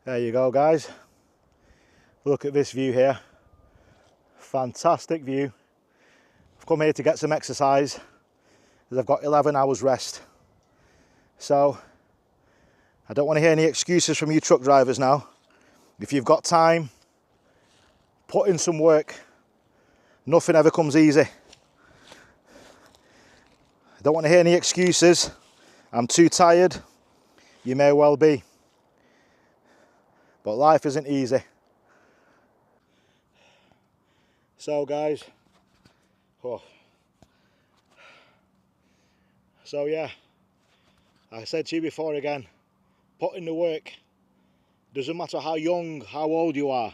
There you go, guys. Look at this view here. Fantastic view. I've come here to get some exercise as I've got 11 hours rest. So I don't want to hear any excuses from you truck drivers now. If you've got time, put in some work. Nothing ever comes easy. I don't want to hear any excuses. I'm too tired. You may well be. But life isn't easy. So guys, so yeah, I said to you before again, put in the work. Doesn't matter how young, how old you are.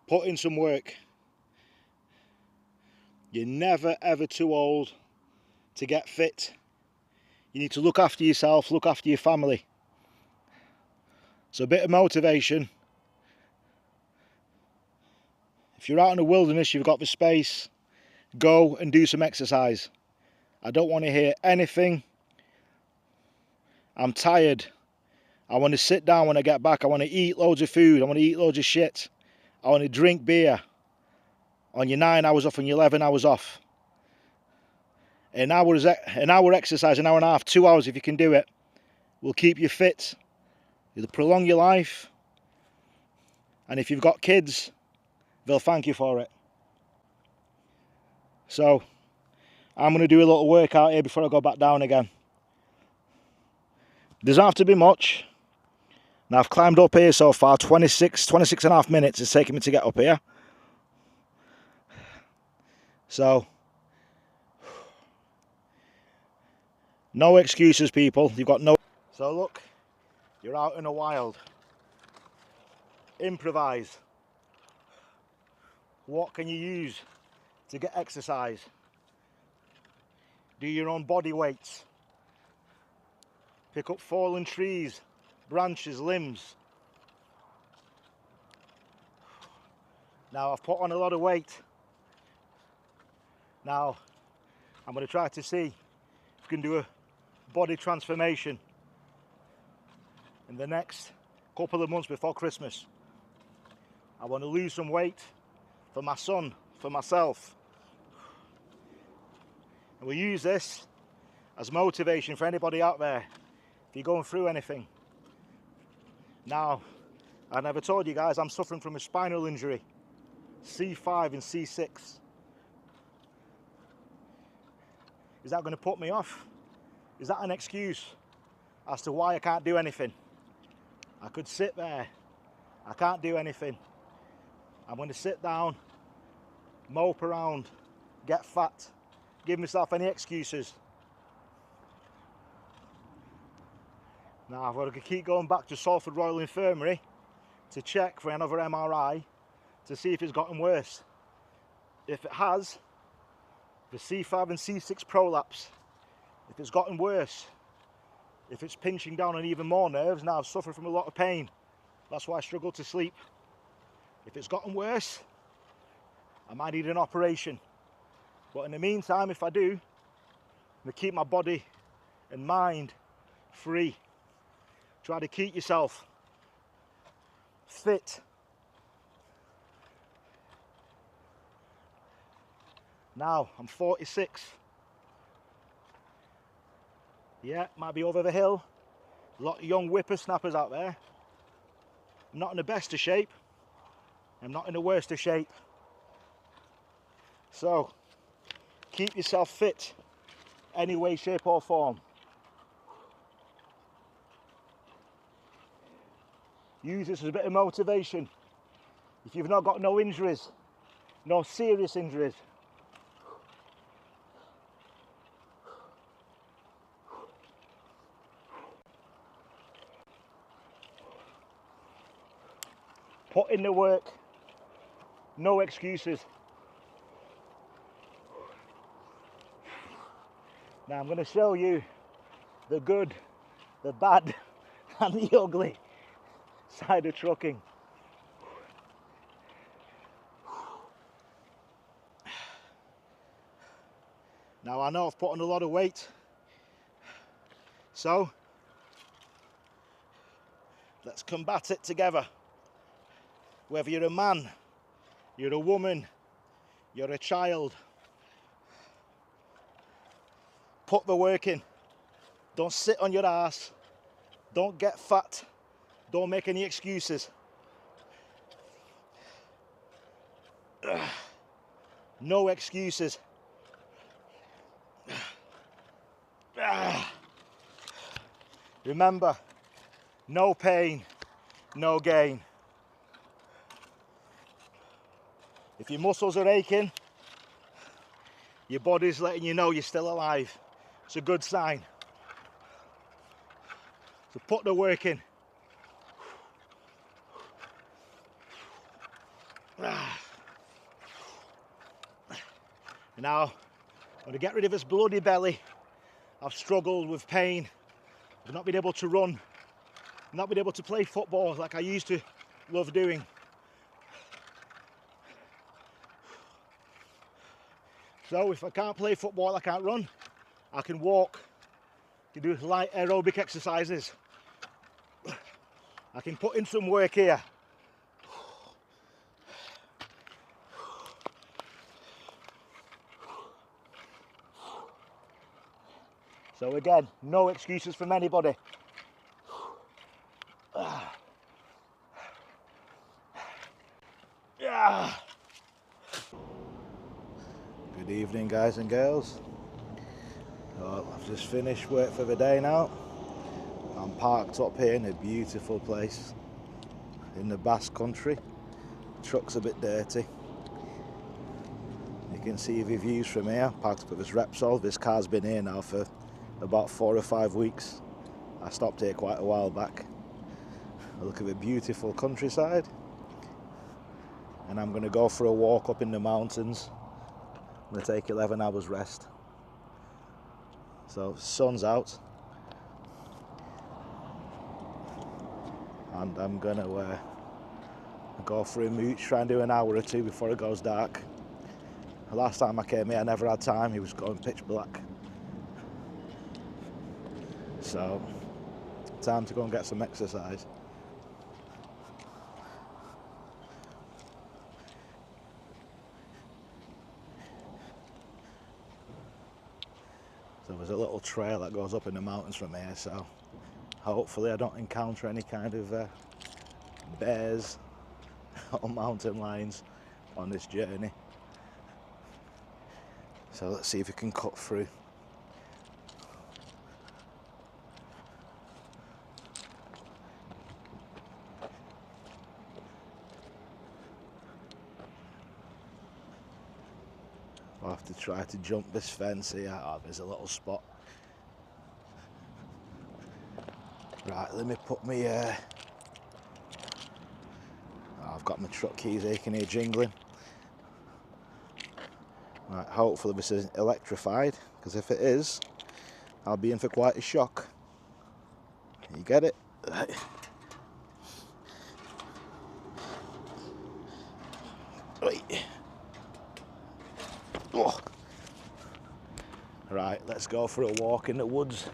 Put in some work. You're never ever too old to get fit. You need to look after yourself, look after your family. So a bit of motivation. If you're out in the wilderness, you've got the space, go and do some exercise. I don't want to hear anything. I'm tired. I want to sit down when I get back. I want to eat loads of food. I want to eat loads of shit. I want to drink beer on your 9 hours off and your 11 hours off. An hour exercise, an hour and a half, 2 hours if you can do it, will keep you fit. It'll prolong your life. And if you've got kids, they'll thank you for it. So I'm going to do a little workout here before I go back down again. Doesn't have to be much. Now I've climbed up here so far, 26 and a half minutes it's taken me to get up here. So, no excuses, people. You've got no... So look, you're out in the wild. Improvise. What can you use to get exercise? Do your own body weights. Pick up fallen trees, branches, limbs. Now I've put on a lot of weight. Now I'm going to try to see if I can do a body transformation in the next couple of months before Christmas. I want to lose some weight for my son, for myself. And we use this as motivation for anybody out there if you're going through anything. Now, I never told you guys I'm suffering from a spinal injury, C5 and C6. Is that going to put me off? Is that an excuse as to why I can't do anything? I could sit there. I can't do anything. I'm going to sit down, mope around, get fat, give myself any excuses. Now I've got to keep going back to Salford Royal Infirmary to check for another MRI to see if it's gotten worse. If it has, the C5 and C6 prolapse, if it's gotten worse, if it's pinching down on even more nerves, now I've suffered from a lot of pain. That's why I struggle to sleep. If it's gotten worse, I might need an operation. But in the meantime, if I do, I'm going to keep my body and mind free. Try to keep yourself fit. Now, I'm 46. Yeah, might be over the hill. A lot of young whippersnappers out there. I'm not in the best of shape. I'm not in the worst of shape. So, keep yourself fit, any way, shape or form. Use this as a bit of motivation. If you've not got no injuries, no serious injuries, put in the work, no excuses. Now I'm going to show you the good, the bad and the ugly side of trucking. Now I know I've put on a lot of weight, so Let's combat it together. Whether you're a man, you're a woman, you're a child, put the work in. Don't sit on your ass. Don't get fat. Don't make any excuses. No excuses. Remember, no pain, no gain. If your muscles are aching, your body's letting you know you're still alive. It's a good sign. So put the work in. Now, I'm going to get rid of this bloody belly. I've struggled with pain. I've not been able to run. Not been able to play football like I used to love doing. So if I can't play football, I can't run. I can walk. I can do light aerobic exercises. I can put in some work here. So again, no excuses from anybody. Good evening, guys and girls. I've just finished work for the day now. I'm parked up here in a beautiful place in the Basque country. Truck's a bit dirty. You can see the views from here. Parked up at this Repsol. This car's been here now for about 4 or 5 weeks. I stopped here quite a while back. I look at the beautiful countryside, and I'm going to go for a walk up in the mountains. I'm going to take 11 hours rest. So the sun's out, and I'm going to go for a mooch, try and do an hour or two before it goes dark. The last time I came here I never had time, it was going pitch black. So, time to go and get some exercise. So there's a little trail that goes up in the mountains from here, so hopefully I don't encounter any kind of bears or mountain lions on this journey. So let's see if we can cut through. I'll have to try to jump this fence here. Oh, there's a little spot. Right, let me put me... I've got my truck keys here, you can hear jingling. Right, hopefully this is electrified, because if it is, I'll be in for quite a shock. You get it? Right. Oh. Right, let's go for a walk in the woods.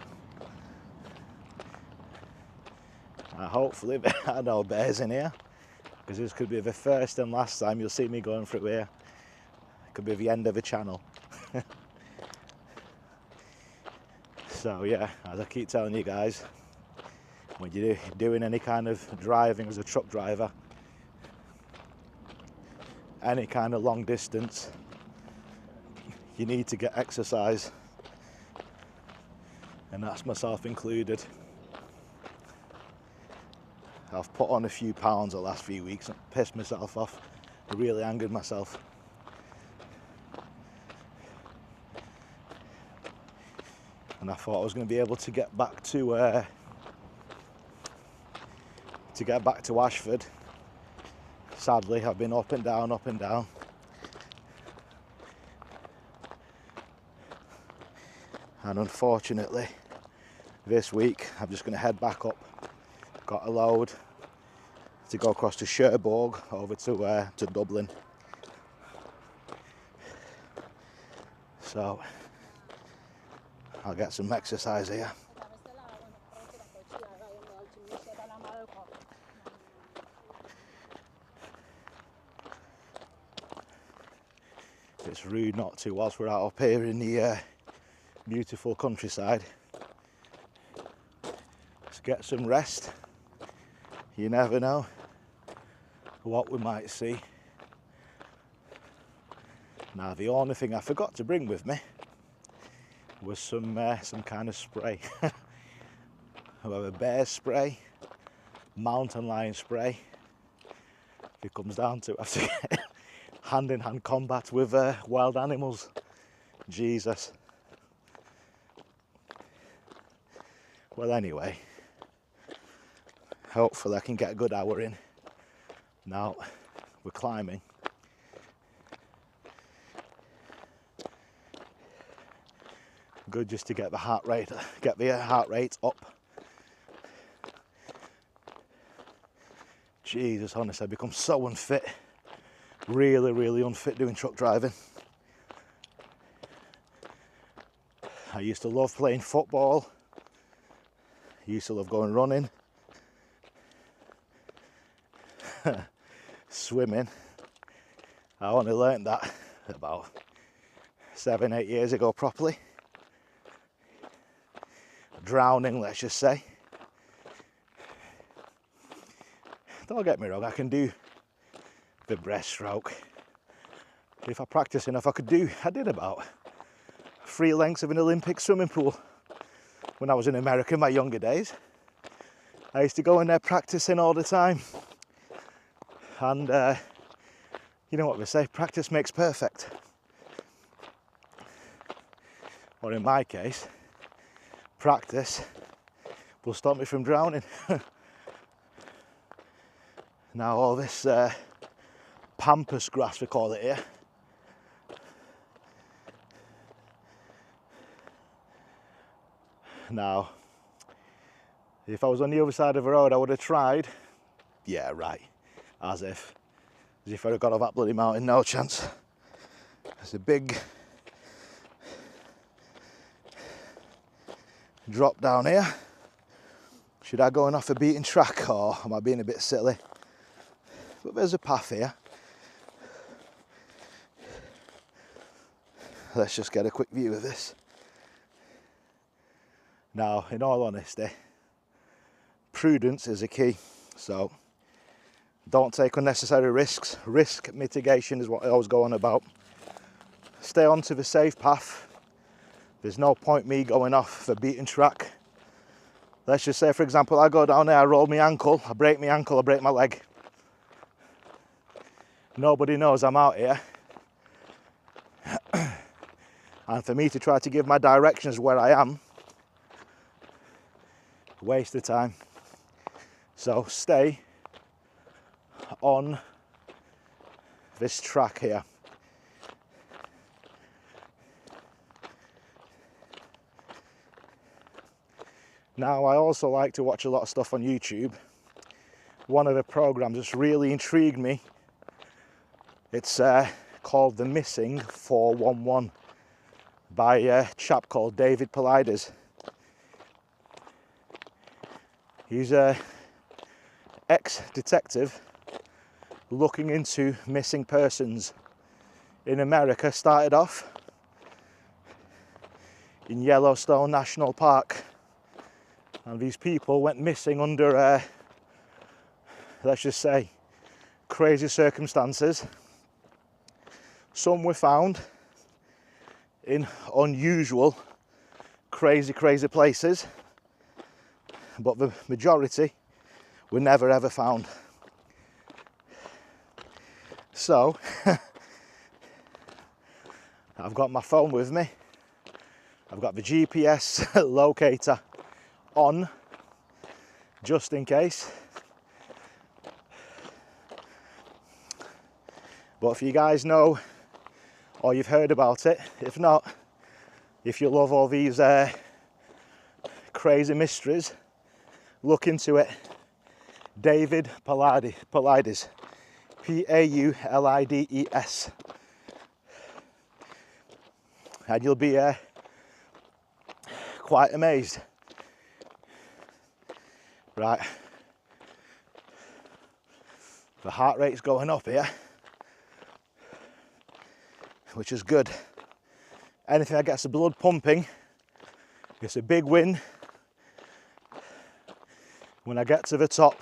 Hopefully there are no bears in here, because this could be the first and last time you'll see me going through here. It could be the end of the channel. So yeah, as I keep telling you guys, when you're doing any kind of driving as a truck driver, any kind of long distance, you need to get exercise, and that's myself included. I've put on a few pounds the last few weeks and pissed myself off. I really angered myself. And I thought I was going to be able to get back to Ashford. Sadly, I've been up and down, up and down. And unfortunately, this week I'm just going to head back up. Got a load to go across to Cherbourg over to Dublin. So I'll get some exercise here. It's rude not to whilst we're out up here in the beautiful countryside. Let's get some rest. You never know what we might see. Now the only thing I forgot to bring with me was some kind of spray. I have a bear spray, mountain lion spray. If it comes down to it, I have to get hand-in-hand combat with wild animals. Jesus. Well, anyway, hopefully I can get a good hour in. Now we're climbing. Good just to get the heart rate up. Jesus, honestly, I've become so unfit. Really, really unfit doing truck driving. I used to love playing football. I used to love going running. Swimming. I only learned that about 7-8 years ago properly. Drowning, let's just say. Don't get me wrong, I can do the breaststroke. If I practice enough, I did about 3 lengths of an Olympic swimming pool when I was in America in my younger days. I used to go in there practicing all the time. And you know what they say, practice makes perfect. Or in my case, practice will stop me from drowning. Now all this pampas grass, we call it here, now if I was on the other side of the road I would have tried. Yeah, right, as if I'd have got off that bloody mountain. No chance. There's a big drop down here. Should I go off a beaten track, or am I being a bit silly? But there's a path here. Let's just get a quick view of this. Now, in all honesty, prudence is a key. So don't take unnecessary risks. Risk mitigation is what I always go on about. Stay onto the safe path. There's no point me going off the beaten track. Let's just say, for example, I go down there, I roll my ankle, I break my ankle, I break my leg. Nobody knows I'm out here. And for me to try to give my directions where I am, waste of time. So stay on this track here. Now, I also like to watch a lot of stuff on YouTube. One of the programs that's really intrigued me, it's called The Missing 411 by a chap called David Paulides. He's a ex-detective looking into missing persons in America. Started off in Yellowstone National Park, and these people went missing under let's just say crazy circumstances. Some were found in unusual crazy places, but the majority were never ever found. So I've got my phone with me, I've got the GPS locator on just in case. But if you guys know or you've heard about it, if not, if you love all these crazy mysteries, look into it. David Paulides, Paulides, and you'll be quite amazed. Right, The heart rate's going up here, which is good. Anything that gets the blood pumping, it's a big win. When I get to the top,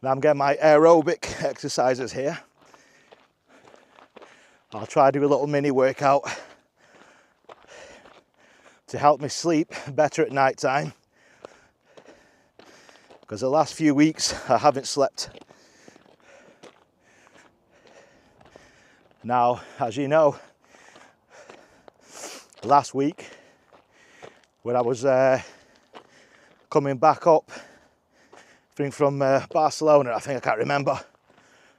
now I'm getting my aerobic exercises here. I'll try to do a little mini workout to help me sleep better at night time, because the last few weeks I haven't slept. Now, as you know, last week when I was coming back up, I think from Barcelona, I can't remember,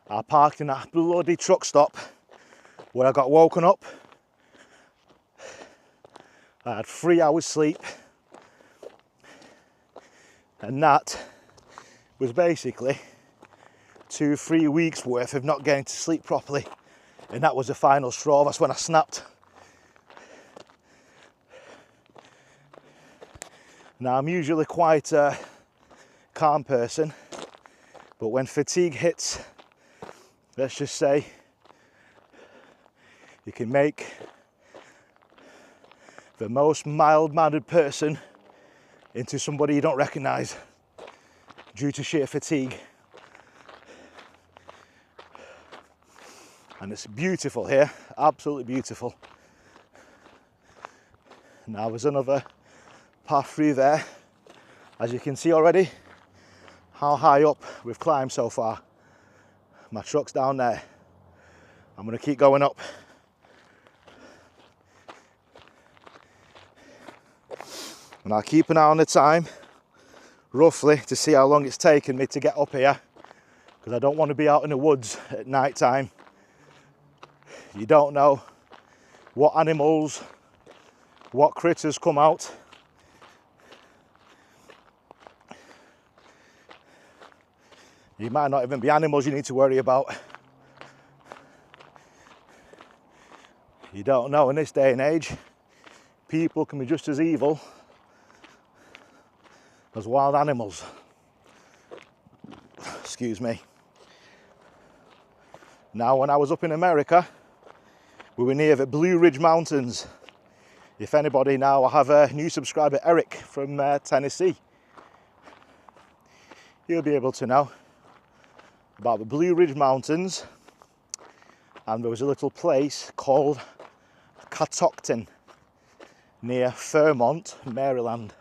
I parked in that bloody truck stop where I got woken up. I had 3 hours sleep, and that was basically 2-3 weeks worth of not getting to sleep properly, and that was the final straw. That's when I snapped. Now, I'm usually quite a calm person, but when fatigue hits, let's just say, you can make the most mild-mannered person into somebody you don't recognise due to sheer fatigue. And it's beautiful here, absolutely beautiful. Now there's another path through there. As you can see already, how high up we've climbed so far. My truck's down there. I'm going to keep going up. And I'll keep an eye on the time, roughly, to see how long it's taken me to get up here, because I don't want to be out in the woods at night time. You don't know what animals, what critters come out. You might not even be animals you need to worry about. You don't know in this day and age. People can be just as evil as wild animals. Excuse me. Now, when I was up in America, we were near the Blue Ridge Mountains. If anybody now, I have a new subscriber, Eric, from Tennessee. He'll be able to know about the Blue Ridge Mountains. And there was a little place called Catoctin near Fairmont, Maryland.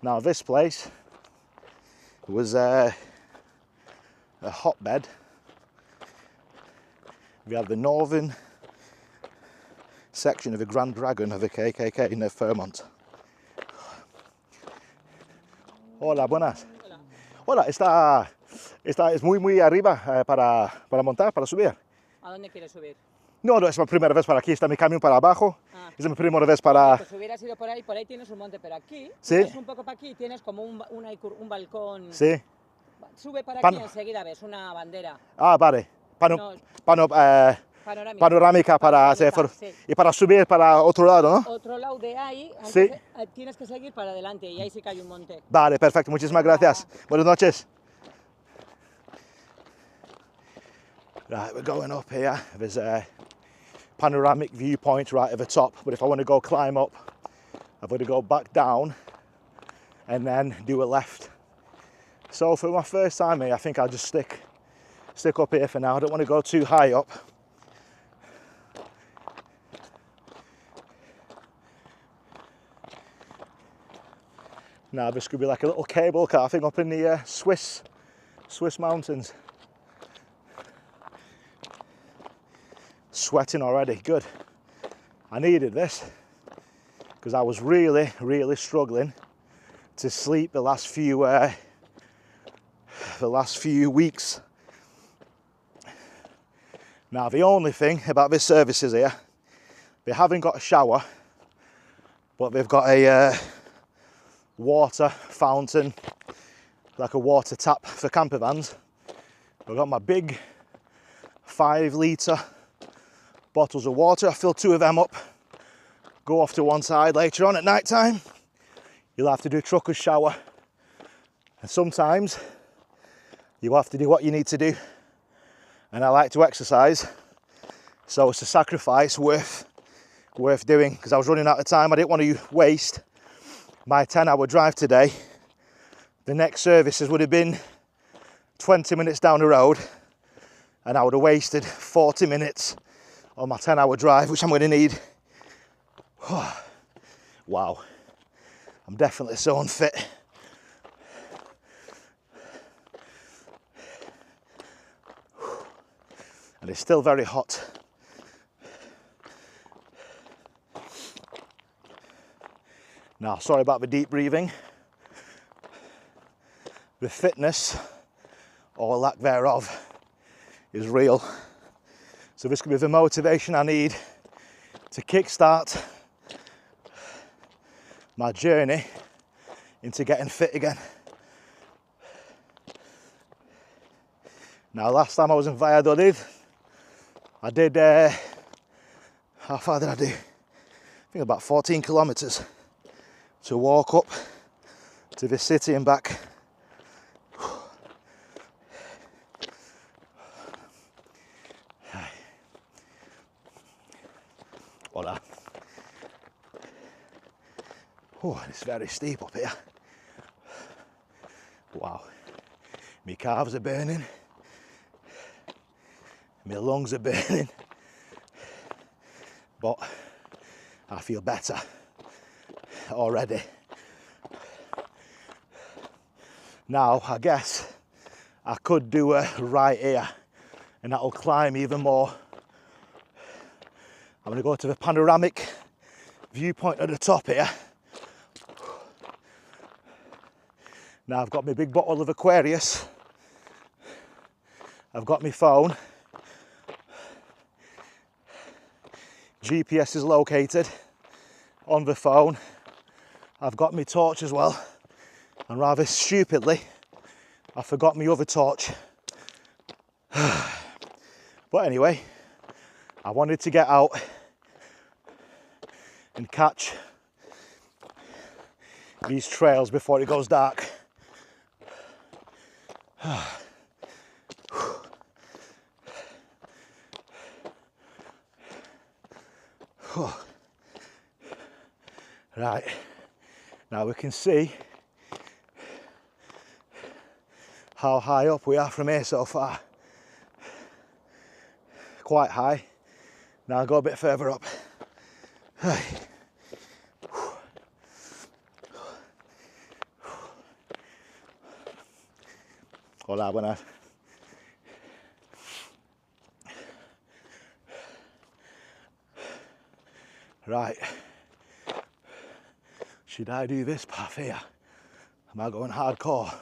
Now, this place was a hotbed. We have the northern section of the Grand Dragon of the KKK in Fairmont. Hola, buenas. Hola, es muy arriba para montar, para subir. ¿A dónde quieres subir? No, no, es la primera vez para aquí, está mi camión para abajo. Es mi primera vez para... Pues hubieras ido por ahí tienes un monte, pero aquí, ¿Sí? es un poco para aquí, tienes como un balcón. Sí. Sube para aquí y enseguida ves una bandera. Ah, vale. Panorámica para hacer... Sí. Y para subir para otro lado, ¿no? Otro lado de ahí, sí. Tienes que seguir para adelante y ahí sí que hay un monte. Vale, perfecto, muchísimas gracias. Buenas noches. Right, we're going up here. There's a panoramic viewpoint right at the top, but if I want to go climb up, I've got to go back down and then do a left. So for my first time here, I think I'll just stick up here for now. I don't want to go too high up. Now this could be like a little cable car thing up in the Swiss mountains. Sweating already, good. I needed this because I was really struggling to sleep the last few weeks. Now the only thing about this service is here, they haven't got a shower, but they've got a water fountain, like a water tap for camper vans. I've got my big 5-litre bottles of water. I fill 2 of them up, go off to one side. Later on at night time, you'll have to do trucker's shower. And sometimes you have to do what you need to do. And I like to exercise, so it's a sacrifice worth doing, because I was running out of time. I didn't want to waste my 10-hour drive today. The next services would have been 20 minutes down the road, and I would have wasted 40 minutes on my 10-hour drive, which I'm going to need. Wow, I'm definitely so unfit. And it's still very hot. Now, sorry about the deep breathing. The fitness, or lack thereof, is real. So this could be the motivation I need to kickstart my journey into getting fit again. Now, last time I was in Valladolid, I did, how far did I do? I think about 14 kilometers to walk up to the city and back. Voila. Oh, it's very steep up here. Wow. My calves are burning. My lungs are burning. But I feel better already. Now, I guess I could do a right here, and that'll climb even more. I'm going to go to the panoramic viewpoint at the top here. Now I've got my big bottle of Aquarius. I've got my phone. GPS is located on the phone. I've got my torch as well. And rather stupidly, I forgot my other torch. But anyway, I wanted to get out and catch these trails before it goes dark. Right, now we can see how high up we are from here so far. Quite high. Now I'll go a bit further up. Hola, buenas. Right. Should I do this path here? Am I going hardcore?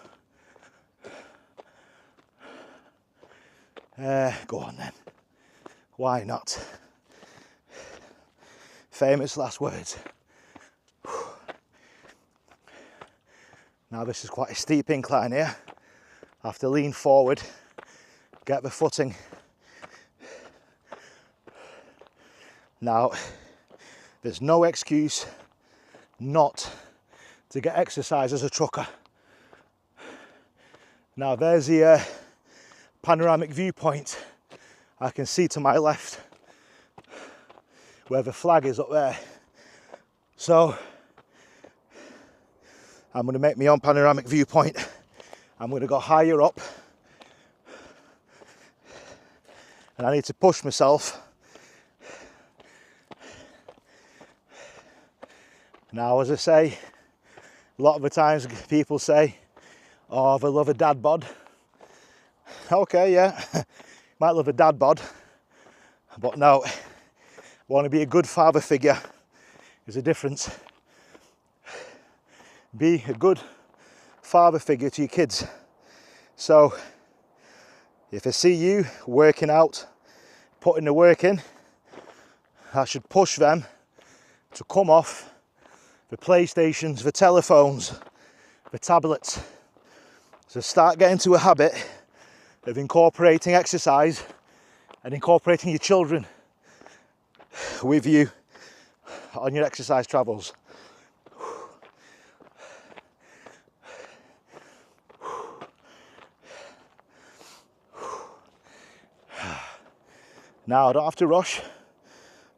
Go on then. Why not? Famous last words. Now this is quite a steep incline here. I have to lean forward, get the footing. Now, there's no excuse not to get exercise as a trucker. Now there's the panoramic viewpoint. I can see to my left where the flag is up there. So I'm going to make my own panoramic viewpoint. I'm going to go higher up, and I need to push myself. Now, as I say, a lot of the times people say, oh, they love a dad bod. Okay, yeah, might love a dad bod, but no, want to be a good father figure is a difference. Be a good father figure to your kids. So if I see you working out, putting the work in, I should push them to come off the PlayStations, the telephones, the tablets. So start getting to a habit of incorporating exercise and incorporating your children with you on your exercise travels. Now I don't have to rush.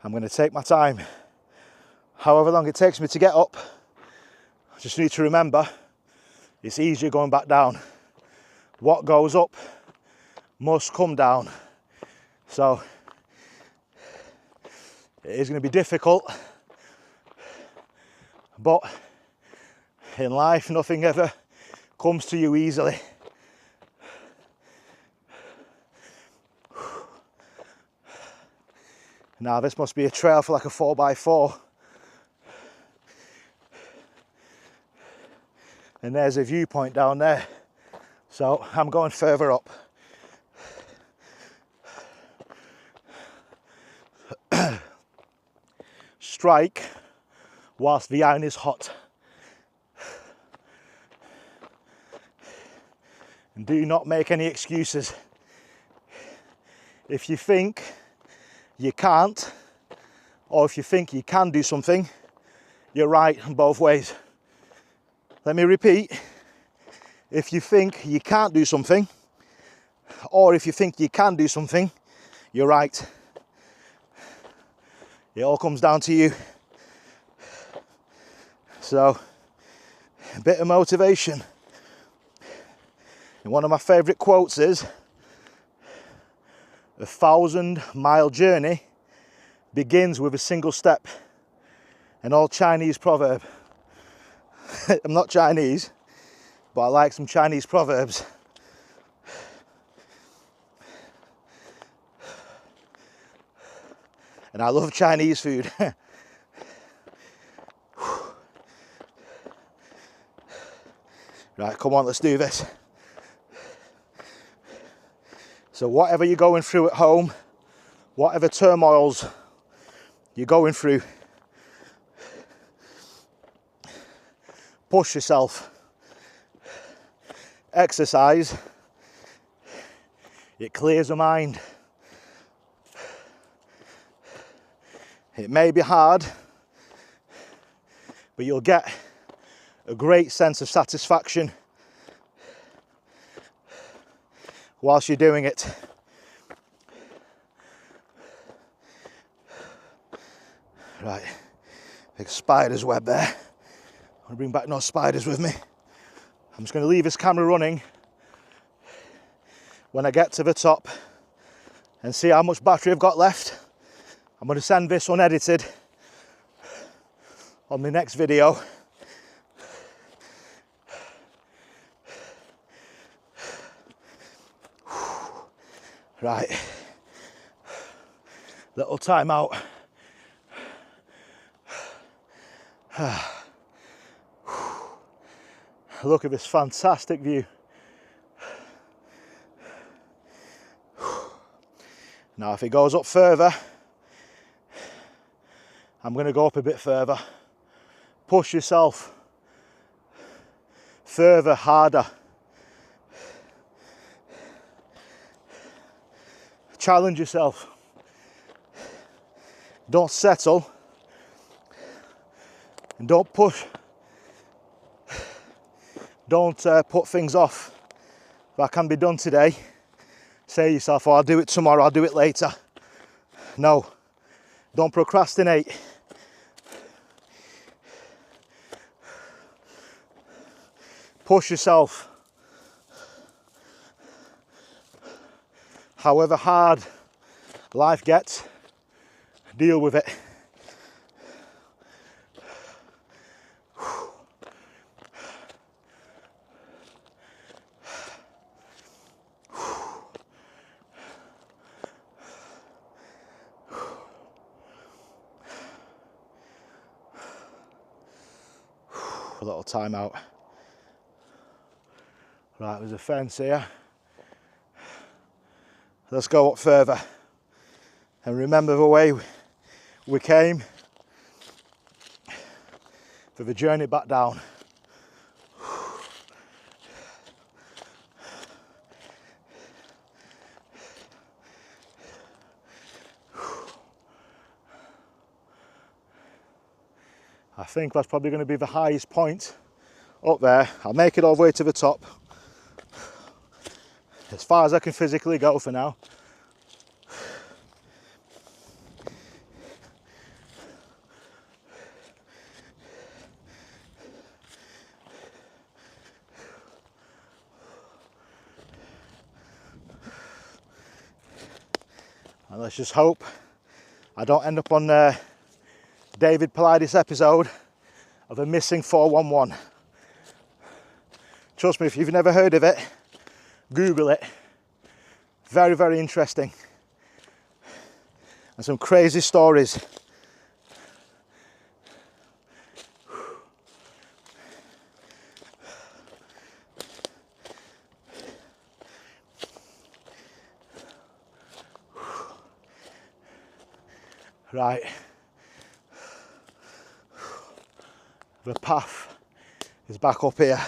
I'm going to take my time. However long it takes me to get up, I just need to remember it's easier going back down. What goes up must come down. So it is going to be difficult, but in life nothing ever comes to you easily. Now this must be a trail for like a 4x4. And there's a viewpoint down there. So I'm going further up. Strike whilst the iron is hot. And do not make any excuses. If you think you can't, or if you think you can do something, you're right in both ways. Let me repeat. If you think you can't do something, or if you think you can do something, you're right. It all comes down to you. So, a bit of motivation. And one of my favourite quotes is, "A 1,000-mile journey begins with a single step." An old Chinese proverb. I'm not Chinese, but I like some Chinese proverbs. And I love Chinese food. Right, come on, let's do this. So whatever you're going through at home, whatever turmoils you're going through, push yourself. Exercise. It clears the mind. It may be hard, but you'll get a great sense of satisfaction whilst you're doing it. Right, big spider's web there. I'm gonna bring back no spiders with me. I'm just gonna leave this camera running when I get to the top and see how much battery I've got left. I'm going to send this unedited on the next video. Right, little time out. Look at this fantastic view. Now if it goes up further, I'm going to go up a bit further. Push yourself further, harder. Challenge yourself. Don't settle. And don't push. Don't put things off that can be done today. Say to yourself, oh, I'll do it tomorrow, I'll do it later. No, don't procrastinate. Push yourself. However hard life gets, deal with it. A little time out. Right, there's a fence here. Let's go up further and remember the way we came for the journey back down. I think that's probably going to be the highest point up there. I'll make it all the way to the top. As far as I can physically go for now. And let's just hope I don't end up on David Pilates episode of a missing 411. Trust me, if you've never heard of it, Google it. Very, very interesting. And some crazy stories. Right. The path is back up here.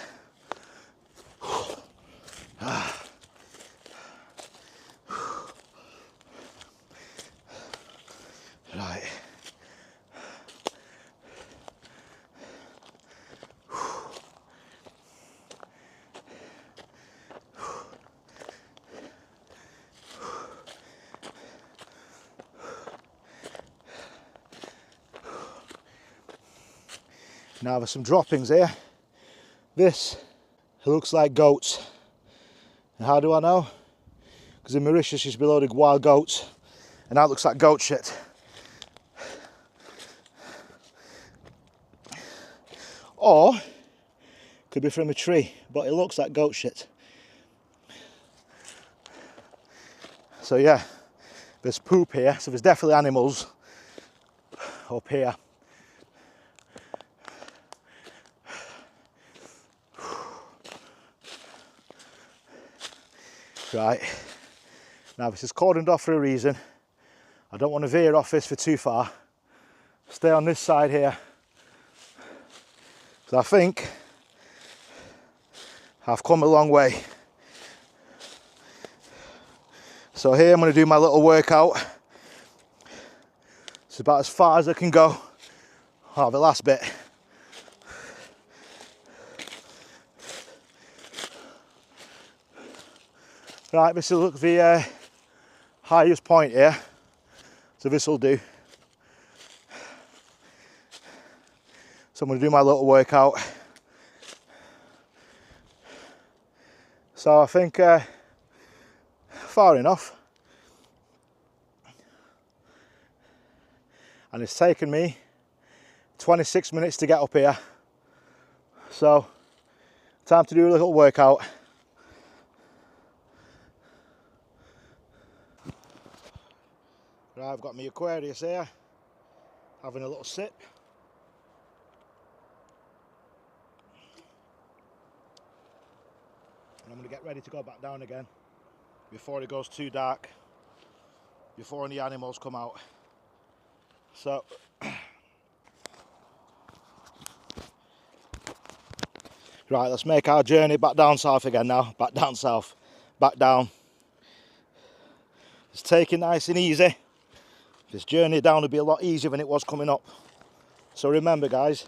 Right. Now there's some droppings here. This looks like goats. And how do I know? Because in Mauritius used to be loaded wild goats, and that looks like goat shit. Or could be from a tree, but it looks like goat shit. So yeah, there's poop here, so there's definitely animals up here. Right, now this is cordoned off for a reason. I don't want to veer off this for too far. Stay on this side here. So I think I've come a long way. So here I'm going to do my little workout. It's about as far as I can go. Oh, the last bit. Right, this will look the highest point here, so this will do. So I'm going to do my little workout. So I think far enough. And it's taken me 26 minutes to get up here. So time to do a little workout. Right, I've got my Aquarius here, having a little sip. And I'm going to get ready to go back down again before it goes too dark, before any animals come out. So, right, let's make our journey back down south again now. Back down south, back down. Just take it nice and easy. This journey down will be a lot easier than it was coming up. So remember, guys,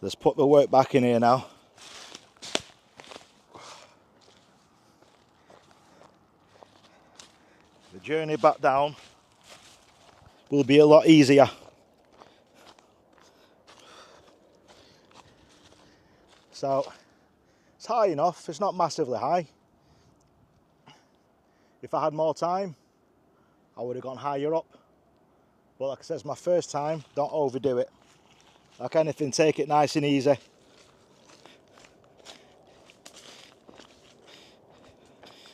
let's put the work back in here now. The journey back down will be a lot easier. So it's high enough, it's not massively high. If I had more time, I would have gone higher up. But like I said, it's my first time, don't overdo it. Like anything, take it nice and easy.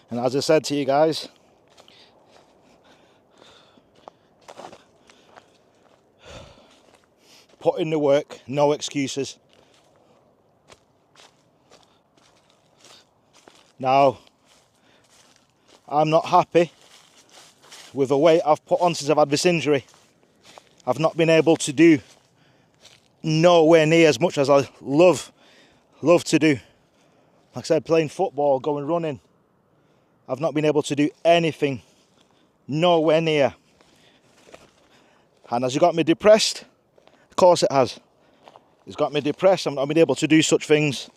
And as I said to you guys, put in the work, no excuses. Now, I'm not happy with the weight I've put on since I've had this injury. I've not been able to do nowhere near as much as I love to do. Like I said, playing football, going running. I've not been able to do anything, nowhere near. And has it got me depressed? Of course it has. It's got me depressed. I've not been able to do such things.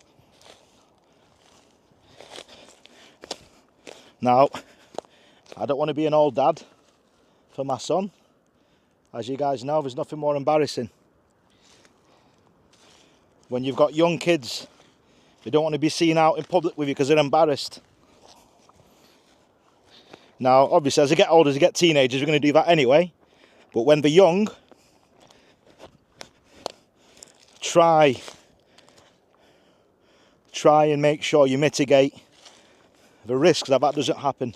Now, I don't want to be an old dad for my son. As you guys know, there's nothing more embarrassing. When you've got young kids, they don't want to be seen out in public with you because they're embarrassed. Now, obviously, as they get older, as they get teenagers, we're going to do that anyway. But when they're young, try and make sure you mitigate the risks that doesn't happen.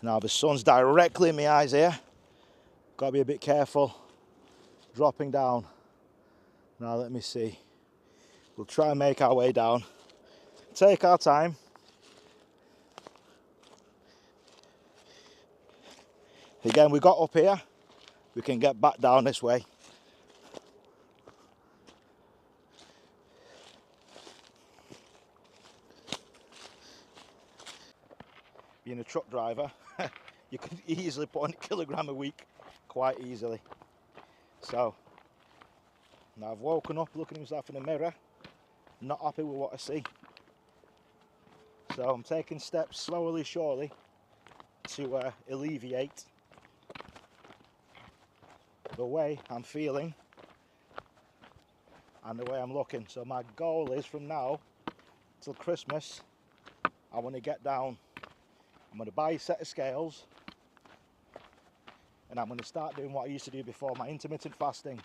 Now, the sun's directly in my eyes here. Got to be a bit careful. Dropping down. Now, let me see. We'll try and make our way down. Take our time. Again, we got up here. We can get back down this way. Being a truck driver, you could easily put on a kilogram a week, quite easily. So, now I've woken up looking at myself in the mirror, not happy with what I see. So I'm taking steps slowly, surely, to alleviate the way I'm feeling and the way I'm looking. So my goal is from now till Christmas, I want to get down. I'm going to buy a set of scales and I'm going to start doing what I used to do before, my intermittent fasting.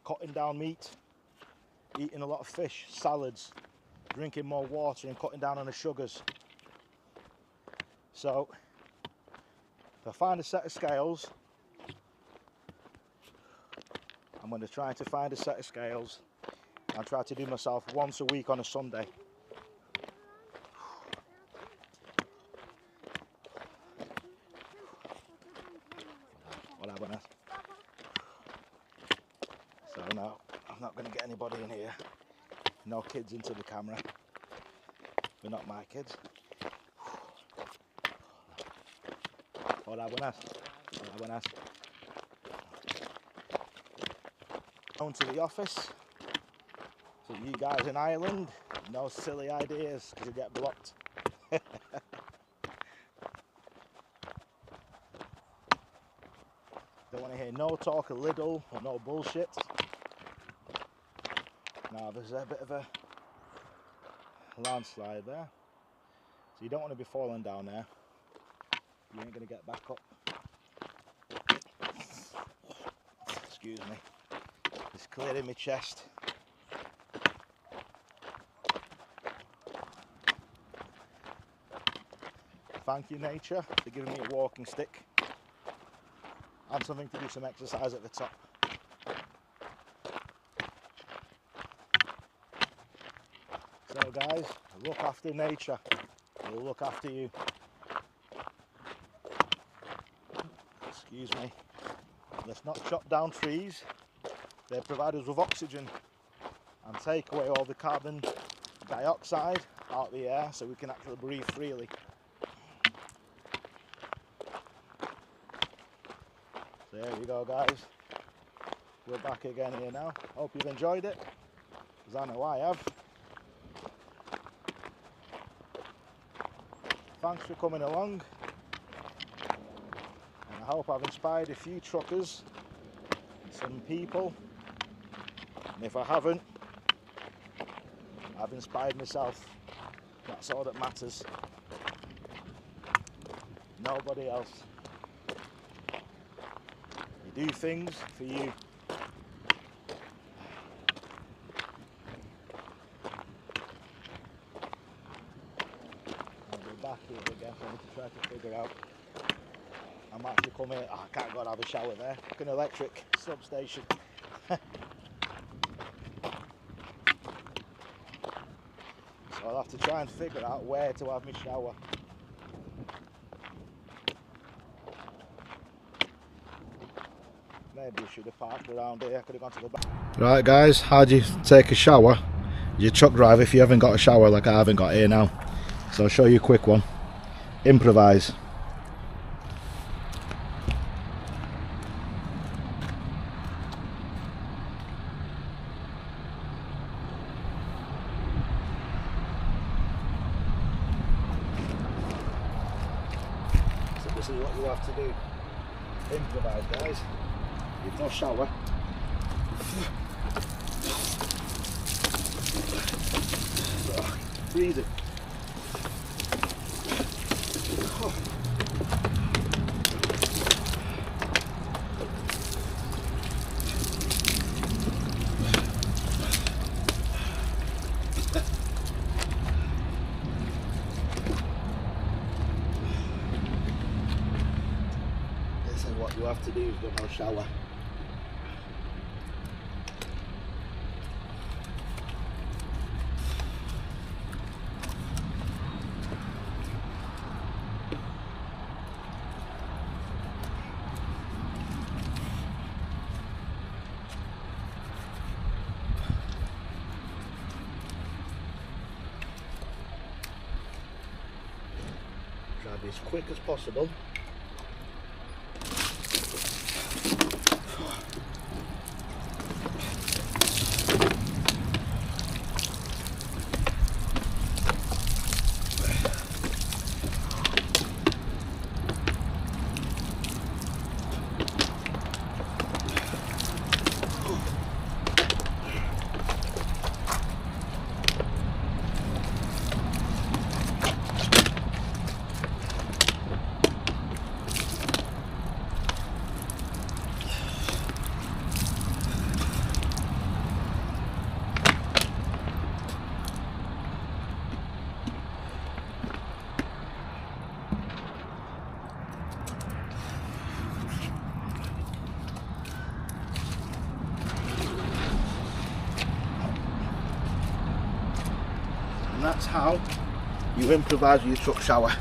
Cutting down meat, eating a lot of fish, salads, drinking more water and cutting down on the sugars. So, if I find a set of scales, I'm going to try to find a set of scales and try to do myself once a week on a Sunday. So no, I'm not going to get anybody in here. No kids into the camera. They're not my kids. Hola, buenas. Hola, buenas. Going to the office. So you guys in Ireland, no silly ideas because you get blocked. Don't want to hear no talk of Lidl or no bullshit. Now there's a bit of a landslide there, so you don't want to be falling down there. You ain't going to get back up. Excuse me. It's clearing my chest. Thank you, nature, for giving me a walking stick and something to do some exercise at the top. So guys, look after nature, it'll look after you. Excuse me. Let's not chop down trees. They provide us with oxygen and take away all the carbon dioxide out of the air so we can actually breathe freely. So there you go guys. We're back again here now. Hope you've enjoyed it, because I know I have. Thanks for coming along, and I hope I've inspired a few truckers, some people, and if I haven't, I've inspired myself. That's all that matters. Nobody else. You do things for you. Back here again, so I need to try to figure out. I might actually come here. Oh, I can't go and have a shower there. Like an electric substation. So I'll have to try and figure out where to have my shower. Maybe we should have parked around here. I could have gone to the back. Right guys, how do you take a shower? You're a truck driver if you haven't got a shower like I haven't got here now. So I'll show you a quick one. Improvise. So this is what you have to do. Improvise, guys. You've no shower. freezing. Oh. This is what you have to do if you've got no shower. Try to be as quick as possible. And that's how you improvise with your truck shower.